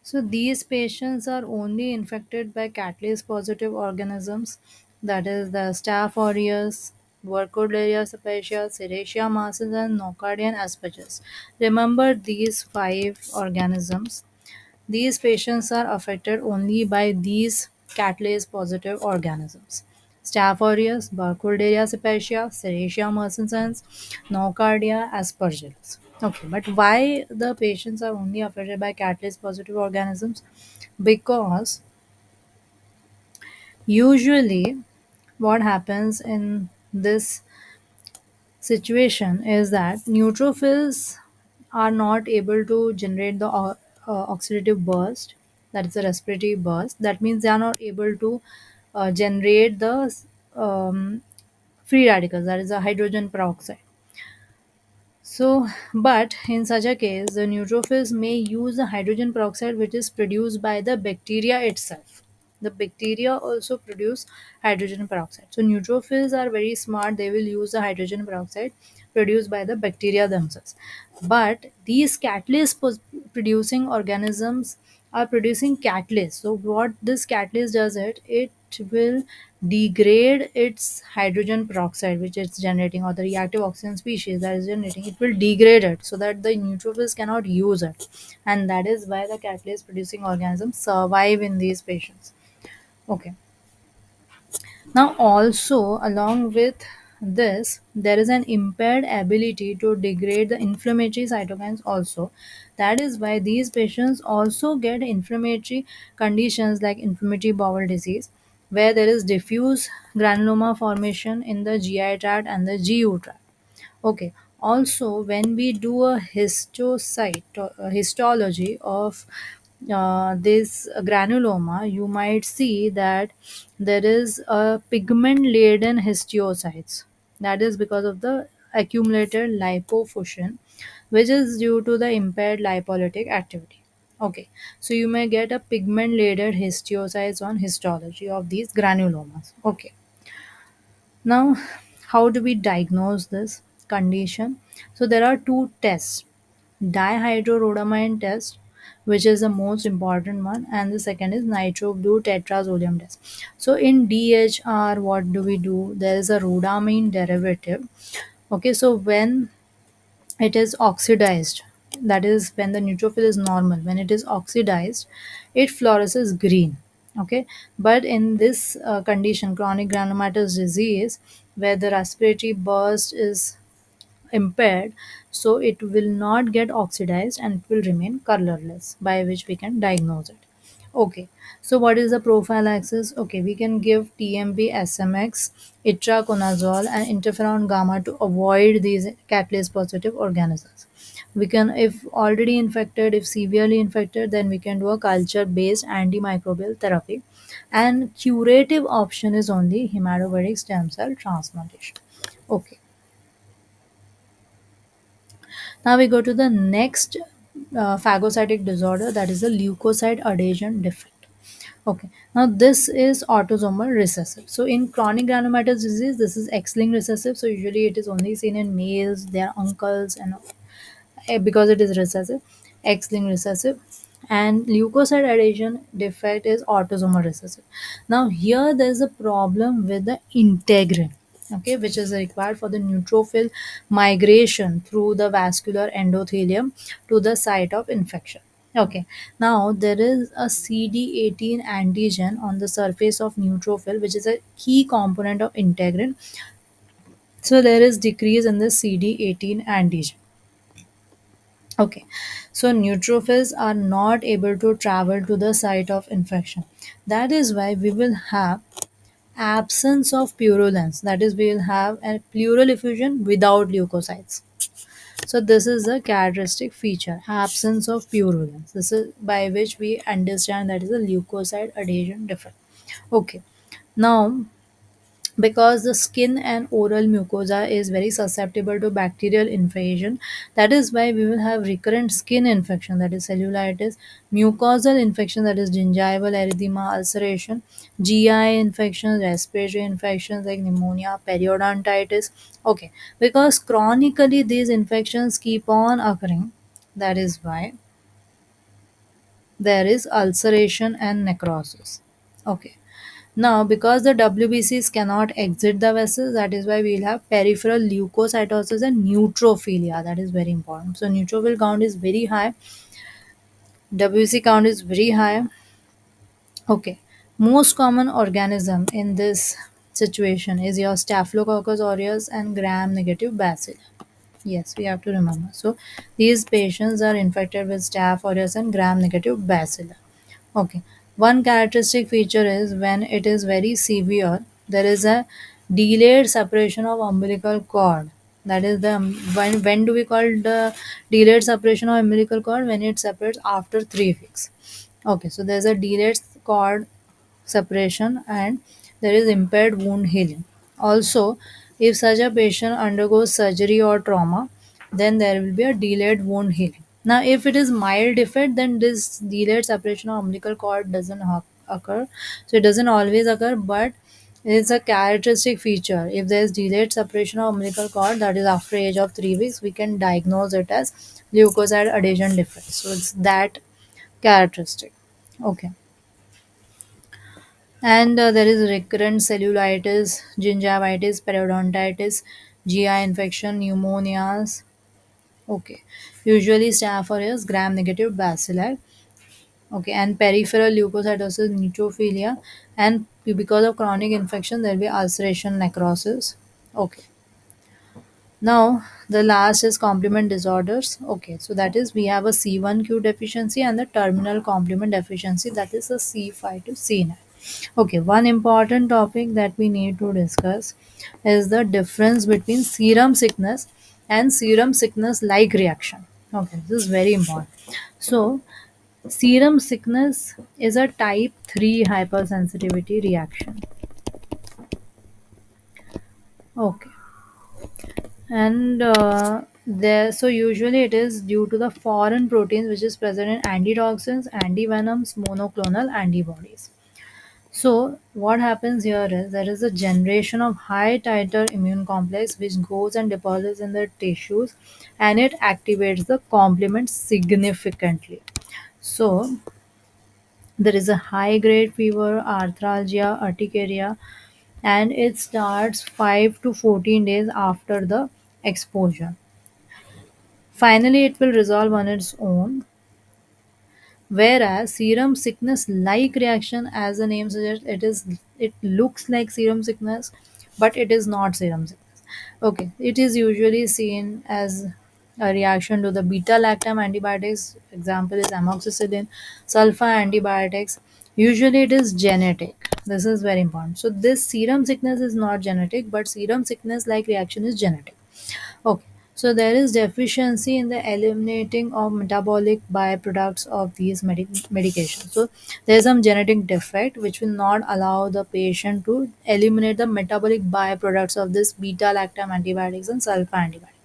So these patients are only infected by catalase positive organisms, that is the Staph aureus, Burkholderia cepacia, Serratia marcins, and Nocardian aspergillus. Remember these five organisms. These patients are affected only by these catalase positive organisms. Staph aureus, Burkholderia cepacia, Serratia marcins, Nocardia aspergillus. Okay, but why the patients are only affected by catalase positive organisms? Because usually what happens in this situation is that neutrophils are not able to generate the oxidative burst, that is a respiratory burst. That means they are not able to generate the free radicals, that is a hydrogen peroxide. So, but in such a case, the neutrophils may use the hydrogen peroxide which is produced by the bacteria itself. The bacteria also produce hydrogen peroxide. So, neutrophils are very smart. They will use the hydrogen peroxide produced by the bacteria themselves. But these producing organisms are producing catalyst. So, what this catalyst does it will degrade its hydrogen peroxide which it's generating, or the reactive oxygen species that is generating, it will degrade it so that the neutrophils cannot use it, and that is why the catalase producing organisms survive in these patients. Okay, now also along with this there is an impaired ability to degrade the inflammatory cytokines also. That is why these patients also get inflammatory conditions like inflammatory bowel disease, where there is diffuse granuloma formation in the GI tract and the GU tract. Okay. Also, when we do a histology of this granuloma, you might see that there is a pigment-laden histiocytes. That is because of the accumulated lipofuscin, which is due to the impaired lipolytic activity. Okay, so you may get a pigment-laden histiocytes on histology of these granulomas. Okay, now, how do we diagnose this condition? So, there are two tests: dihydrorhodamine test, which is the most important one, and the second is nitro blue tetrazolium test. So, in DHR, what do we do? There is a rhodamine derivative. Okay, so when it is oxidized, that is when the neutrophil is normal, when it is oxidized it fluoresces green. Okay, but in this condition, chronic granulomatous disease, where the respiratory burst is impaired, so it will not get oxidized and it will remain colorless, by which we can diagnose it. Okay, so what is the prophylaxis? Okay, we can give TMB, SMX, itraconazole, and interferon gamma to avoid these catalase positive organisms. We can, if already infected, if severely infected, then we can do a culture based antimicrobial therapy. And curative option is only hematopoietic stem cell transplantation. Okay, now we go to the next phagocytic disorder, that is the leukocyte adhesion defect. Okay, now this is autosomal recessive. So in chronic granulomatous disease, this is X-linked recessive. So usually it is only seen in males, their uncles, and because it is recessive, X-linked recessive, and leukocyte adhesion defect is autosomal recessive. Now here there is a problem with the integrin, okay, which is required for the neutrophil migration through the vascular endothelium to the site of infection. Okay, now there is a CD18 antigen on the surface of neutrophil, which is a key component of integrin. So there is decrease in the CD18 antigen. Okay, so neutrophils are not able to travel to the site of infection. That is why we will have absence of purulence. That is, we will have a pleural effusion without leukocytes. So this is a characteristic feature, absence of purulence. This is by which we understand that is a leukocyte adhesion defect. Okay, now because the skin and oral mucosa is very susceptible to bacterial invasion, that is why we will have recurrent skin infection, that is cellulitis, mucosal infection, that is gingival erythema, ulceration, GI infections, respiratory infections like pneumonia, periodontitis. Okay, because chronically these infections keep on occurring, that is why there is ulceration and necrosis. Okay. Now, because the WBCs cannot exit the vessels, that is why we'll have peripheral leukocytosis and neutrophilia. That is very important. So, neutrophil count is very high, WBC count is very high. Okay. Most common organism in this situation is your Staphylococcus aureus and gram-negative bacilli. Yes, we have to remember. So, these patients are infected with Staph aureus and gram-negative bacilli. Okay. One characteristic feature is when it is very severe, there is a delayed separation of umbilical cord. That is the when do we call the delayed separation of umbilical cord? When it separates after 3 weeks. Okay, so there's a delayed cord separation and there is impaired wound healing. Also, if such a patient undergoes surgery or trauma, then there will be a delayed wound healing. Now, if it is mild defect, then this delayed separation of umbilical cord doesn't occur. So it doesn't always occur, but it's a characteristic feature. If there is delayed separation of umbilical cord, that is after age of 3 weeks, we can diagnose it as leukocyte adhesion defect. So it's that characteristic. Okay. And there is recurrent cellulitis, gingivitis, periodontitis, GI infection, pneumonias. Okay. Usually staph aureus, gram negative bacilli. Okay. And peripheral leukocytosis, neutrophilia. And because of chronic infection, there will be ulceration, necrosis. Okay. Now, the last is complement disorders. Okay, so that is we have a C1q deficiency and the terminal complement deficiency, that is a C5 to C9. Okay, one important topic that we need to discuss is the difference between serum sickness and serum sickness like reaction. Okay, this is very important. So, serum sickness is a type 3 hypersensitivity reaction. Okay. And there, so usually it is due to the foreign proteins which is present in antitoxins, antivenoms, monoclonal antibodies. So what happens here is there is a generation of high titer immune complex which goes and deposits in the tissues and it activates the complement significantly. So there is a high grade fever, arthralgia, urticaria, and it starts 5 to 14 days after the exposure. Finally, it will resolve on its own. Whereas serum sickness like reaction, as the name suggests, it looks like serum sickness, but it is not serum sickness. Okay, it is usually seen as a reaction to the beta lactam antibiotics. Example is amoxicillin, sulfa antibiotics. Usually it is genetic. This is very important. So this serum sickness is not genetic, but serum sickness like reaction is genetic. Okay, so there is deficiency in the eliminating of metabolic byproducts of these medications. So there is some genetic defect which will not allow the patient to eliminate the metabolic byproducts of this beta lactam antibiotics and sulfa antibiotics.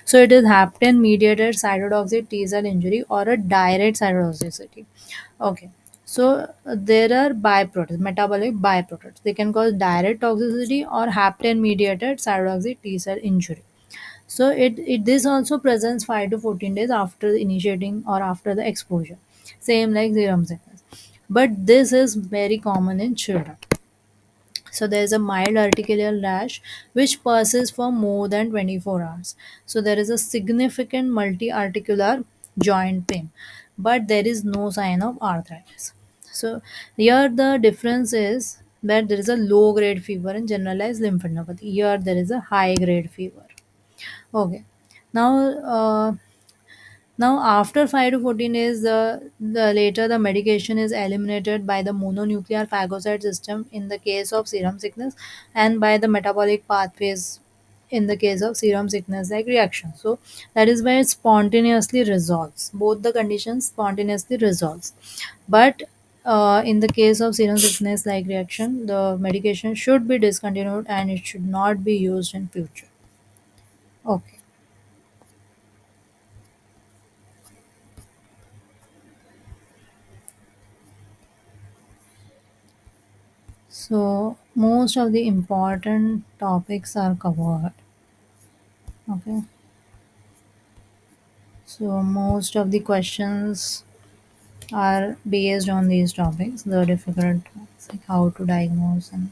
So it is hapten mediated cytotoxic T cell injury or a direct cytotoxicity. Okay. So there are byproducts, metabolic byproducts. They can cause direct toxicity or hapten mediated cytotoxic T cell injury. So it this also presents 5 to 14 days after the initiating or after the exposure. Same like serum sickness. But this is very common in children. So there is a mild articular rash which persists for more than 24 hours. So there is a significant multi-articular joint pain, but there is no sign of arthritis. So here the difference is that there is a low grade fever and generalized lymphadenopathy. Here there is a high grade fever. Okay. Now, now after 5 to 14 days, the later the medication is eliminated by the mononuclear phagocyte system in the case of serum sickness and by the metabolic pathways in the case of serum sickness like reaction. So that is why it spontaneously resolves. Both the conditions spontaneously resolves. But in the case of serum sickness like reaction, the medication should be discontinued and it should not be used in future. Okay. So most of the important topics are covered. Okay. So most of the questions are based on these topics, the difficult ones, like how to diagnose and